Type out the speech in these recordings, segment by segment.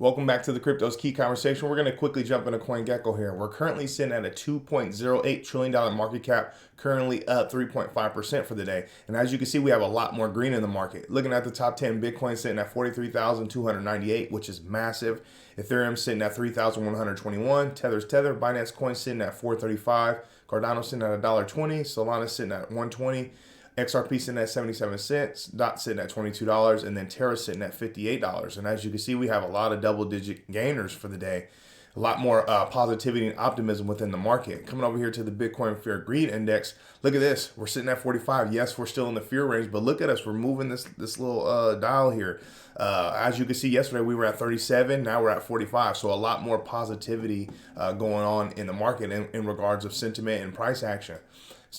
Welcome back to the Crypto's Key Conversation. We're going to quickly jump into CoinGecko here. We're currently sitting at a $2.08 trillion market cap, currently up 3.5% for the day. And as you can see, we have a lot more green in the market. Looking at the top 10, Bitcoin sitting at 43,298, which is massive. Ethereum sitting at 3,121. Tether's Tether. Binance Coin sitting at 435. Cardano sitting at $1.20. Solana sitting at 120. XRP sitting at 77 cents, DOT sitting at $22, and then Terra sitting at $58. And as you can see, we have a lot of double-digit gainers for the day. A lot more positivity and optimism within the market. Coming over here to the Bitcoin Fear Greed Index, look at this. We're sitting at 45. Yes, we're still in the fear range, but look at us. We're moving this little dial here. As you can see, yesterday we were at 37. Now we're at 45. So a lot more positivity going on in the market in regards of sentiment and price action.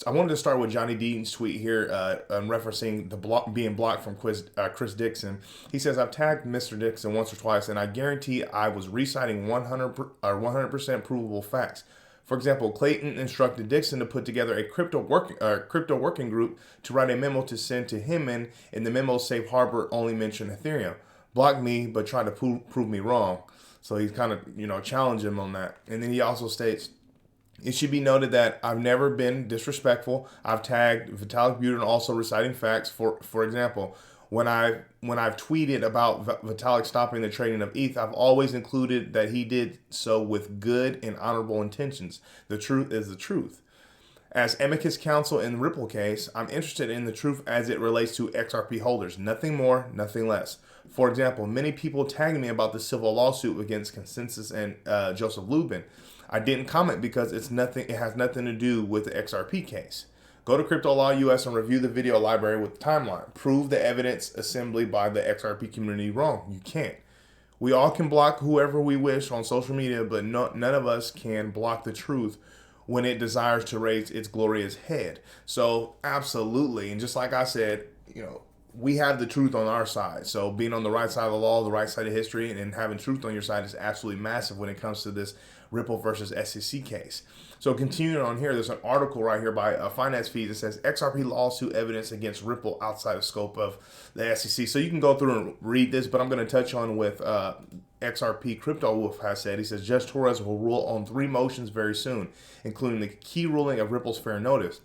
I wanted to start with Johnny Dean's tweet here, referencing the being blocked from Chris Dixon. He says, "I've tagged Mr. Dixon once or twice, and I guarantee I was reciting 100% provable facts. For example, Clayton instructed Dixon to put together a crypto working group to write a memo to send to him, and in the memo, safe harbor only mentioned Ethereum. Blocked me, but tried to prove me wrong." So he's kind of challenging him on that. And then he also states, "It should be noted that I've never been disrespectful. I've tagged Vitalik Buterin also reciting facts. For example, when I've tweeted about Vitalik stopping the trading of ETH, I've always included that he did so with good and honorable intentions. The truth is the truth. As amicus counsel in the Ripple case, I'm interested in the truth as it relates to XRP holders. Nothing more, nothing less. For example, many people tagged me about the civil lawsuit against Consensus and Joseph Lubin. I didn't comment because it has nothing to do with the XRP case. Go to Crypto Law US and review the video library with the timeline. Prove the evidence assembly by the XRP community wrong. You can't. We all can block whoever we wish on social media, but none of us can block the truth when it desires to raise its glorious head." So absolutely. And just like I said, we have the truth on our side. So being on the right side of the law, the right side of history, and having truth on your side is absolutely massive when it comes to this Ripple versus SEC case. So continuing on here, there's an article right here by Finance Feed that says XRP lawsuit evidence against Ripple outside of scope of the SEC. So you can go through and read this, but I'm going to touch on with XRP Crypto Wolf has said. He says Judge Torres will rule on 3 motions very soon, including the key ruling of Ripple's fair notice.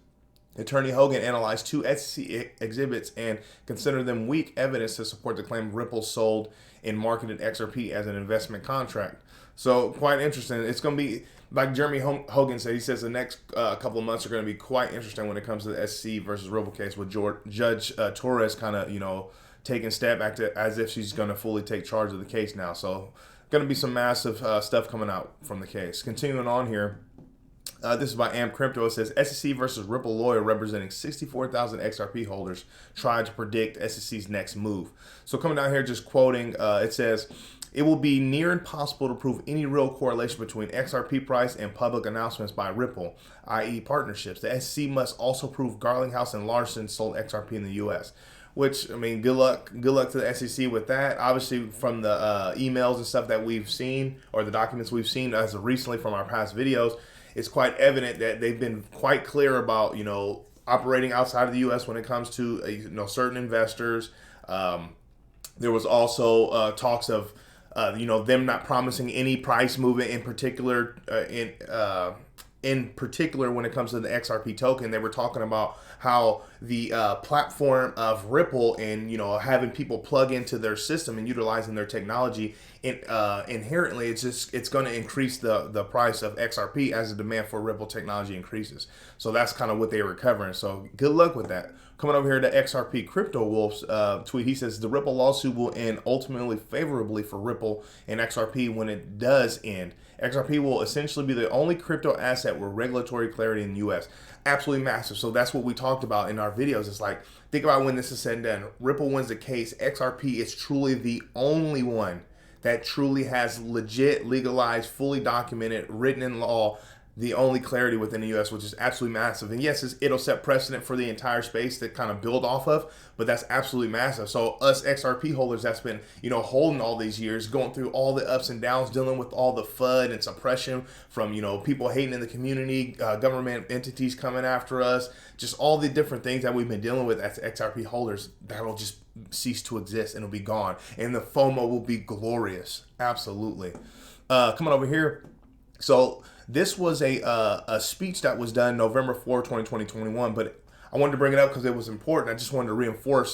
Attorney Hogan analyzed 2 SEC exhibits and considered them weak evidence to support the claim Ripple sold and marketed XRP as an investment contract. So quite interesting. It's going to be, like Jeremy Hogan said, he says the next couple of months are going to be quite interesting when it comes to the SEC versus Ripple case, with Judge Torres kind of, taking a step back to as if she's going to fully take charge of the case now. So going to be some massive stuff coming out from the case. Continuing on here. This is by Am Crypto. It says SEC versus Ripple lawyer representing 64,000 XRP holders tried to predict SEC's next move. So coming down here, just quoting, it says, "It will be near impossible to prove any real correlation between XRP price and public announcements by Ripple, i.e. partnerships. The SEC must also prove Garlinghouse and Larson sold XRP in the U.S." Which, good luck to the SEC with that. Obviously, from the emails and stuff that we've seen, or the documents we've seen as of recently from our past videos, it's quite evident that they've been quite clear about, operating outside of the U.S. when it comes to, certain investors. There was also talks of, them not promising any price movement in particular, in particular when it comes to the XRP token. They were talking about how the platform of Ripple and having people plug into their system and utilizing their technology, inherently it's going to increase the price of XRP as the demand for Ripple technology increases. So that's kind of what they were covering. So good luck with that. Coming over here to XRP Crypto Wolf's tweet, he says the Ripple lawsuit will end ultimately favorably for Ripple and XRP when it does end. XRP will essentially be the only crypto asset with regulatory clarity in the U.S. Absolutely massive. So that's what we talked about in our videos. It's like, think about when this is said and done. Ripple wins the case. XRP is truly the only one that truly has legit, legalized, fully documented, written in law, the only clarity within the U.S., which is absolutely massive. And yes, it'll set precedent for the entire space to kind of build off of, but that's absolutely massive. So us XRP holders that's been, holding all these years, going through all the ups and downs, dealing with all the FUD and suppression from, people hating in the community, government entities coming after us, just all the different things that we've been dealing with as XRP holders, that'll just cease to exist and it'll be gone. And the FOMO will be glorious. Absolutely. Coming over here. So this was a speech that was done November 4th, 2021, but I wanted to bring it up because it was important. I just wanted to reinforce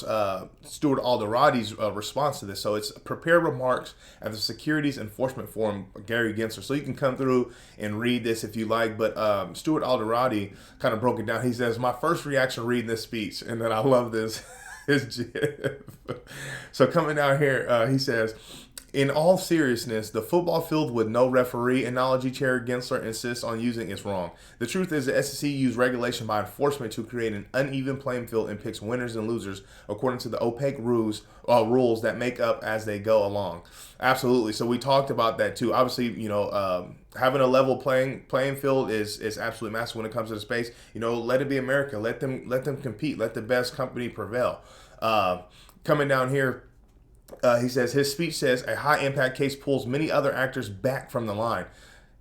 Stuart Alderoty's response to this. So it's prepared remarks at the Securities Enforcement Forum, Gary Gensler. So you can come through and read this if you like. But Stuart Alderoty kind of broke it down. He says, my first reaction reading this speech, and then I love this, is GIF. So coming down here, he says, in all seriousness, the football field with no referee analogy Chair Gensler insists on using is wrong. The truth is the SEC used regulation by enforcement to create an uneven playing field and picks winners and losers according to the opaque rules that make up as they go along. Absolutely. So we talked about that too. Obviously, having a level playing field is absolutely massive when it comes to the space. Let it be America. Let them compete. Let the best company prevail. Coming down here. He says his speech says a high impact case pulls many other actors back from the line.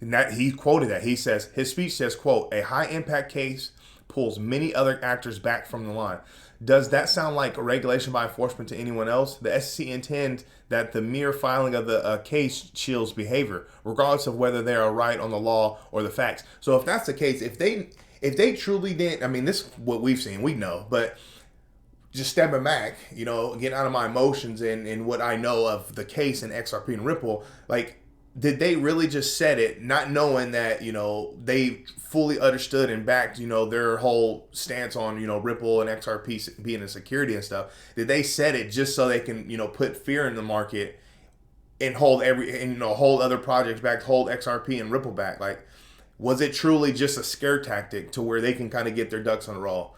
And that he quoted that. He says his speech says, quote, a high impact case pulls many other actors back from the line. Does that sound like a regulation by enforcement to anyone else? The SEC intends that the mere filing of the case chills behavior, regardless of whether they are right on the law or the facts. So if that's the case, if they truly didn't, I mean, this is what we've seen, we know, but just stepping back, getting out of my emotions and what I know of the case in XRP and Ripple, like, did they really just set it, not knowing that, they fully understood and backed, their whole stance on, Ripple and XRP being a security and stuff? Did they set it just so they can, put fear in the market and hold hold other projects back, hold XRP and Ripple back? Like, was it truly just a scare tactic to where they can kind of get their ducks on a roll?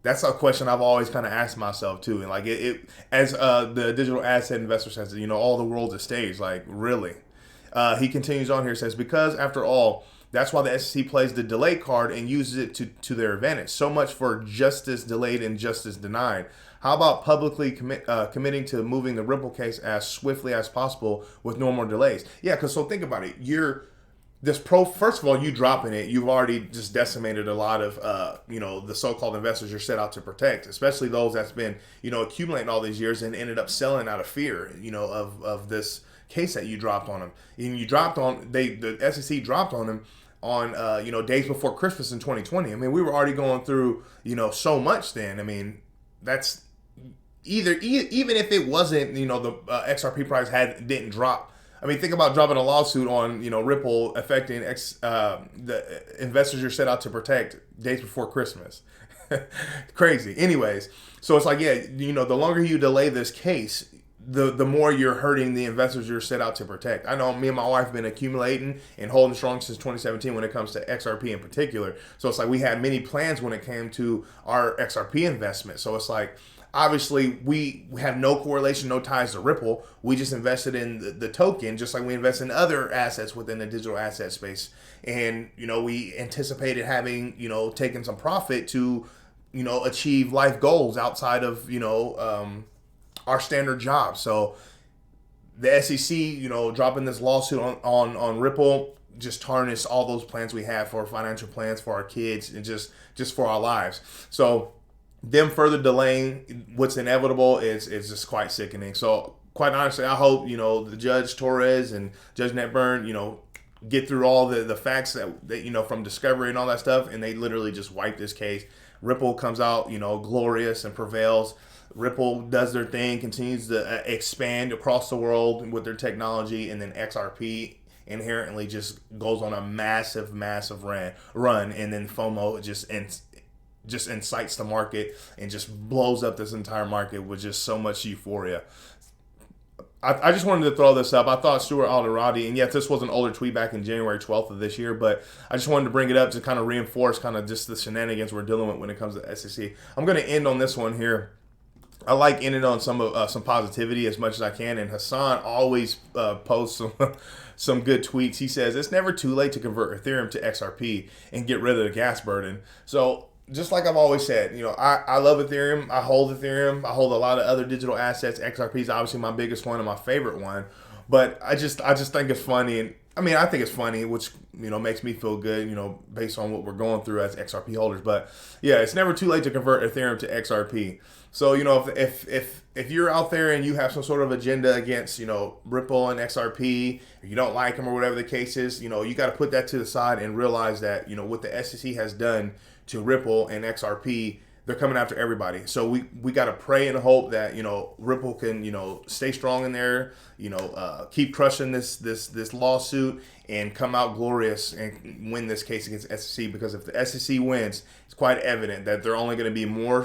That's a question I've always kind of asked myself too. And like it as the digital asset investor says, all the world's a stage. Like, really? He continues on here, says, because after all, that's why the SEC plays the delay card and uses it to their advantage. So much for justice delayed and justice denied. How about publicly committing to moving the Ripple case as swiftly as possible with no more delays? Yeah, because so think about it. First of all, you dropping it, you've already just decimated a lot of, the so-called investors you're set out to protect, especially those that's been, accumulating all these years and ended up selling out of fear, of this case that you dropped on them. And you dropped on, the SEC dropped on them on, days before Christmas in 2020. I mean, we were already going through, so much then. I mean, that's even if it wasn't, the XRP price didn't drop. I mean, think about dropping a lawsuit on, Ripple affecting the investors you're set out to protect days before Christmas. Crazy. Anyways, so it's like, yeah, the longer you delay this case, the more you're hurting the investors you're set out to protect. I know me and my wife have been accumulating and holding strong since 2017 when it comes to XRP in particular. So it's like we had many plans when it came to our XRP investment. So it's like, obviously, we have no correlation, no ties to Ripple. We just invested in the token, just like we invest in other assets within the digital asset space. And, we anticipated having, taken some profit to, achieve life goals outside of, our standard job. So the SEC, dropping this lawsuit on Ripple just tarnished all those plans we have for financial plans for our kids and just for our lives. So them further delaying what's inevitable is just quite sickening. So quite honestly, I hope, the Judge Torres and Judge Netburn, get through all the facts that, from discovery and all that stuff, and they literally just wipe this case. Ripple comes out, glorious and prevails. Ripple does their thing, continues to expand across the world with their technology, and then XRP inherently just goes on a massive run, and then FOMO just incites the market and just blows up this entire market with just so much euphoria. I just wanted to throw this up. I thought Stuart Alderoty, and yes, this was an older tweet back in January 12th of this year, but I just wanted to bring it up to kind of reinforce kind of just the shenanigans we're dealing with when it comes to SEC. I'm going to end on this one here. I like ending on some positivity as much as I can, and Hassan always posts some good tweets. He says, it's never too late to convert Ethereum to XRP and get rid of the gas burden. So just like I've always said, I love Ethereum. I hold Ethereum. I hold a lot of other digital assets. XRP is obviously my biggest one and my favorite one. But I just think it's funny, and I mean, I think it's funny, which makes me feel good, based on what we're going through as XRP holders. But yeah, it's never too late to convert Ethereum to XRP. So if you're out there and you have some sort of agenda against Ripple and XRP, or you don't like them or whatever the case is, you got to put that to the side and realize that what the SEC has done to Ripple and XRP, they're coming after everybody. So we got to pray and hope that Ripple can stay strong in there, keep crushing this lawsuit and come out glorious and win this case against SEC. Because if the SEC wins, it's quite evident that they're only going to be more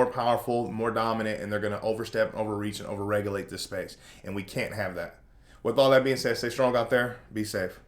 powerful, more dominant, and they're going to overstep, overreach, and overregulate this space. And we can't have that. With all that being said, stay strong out there. Be safe.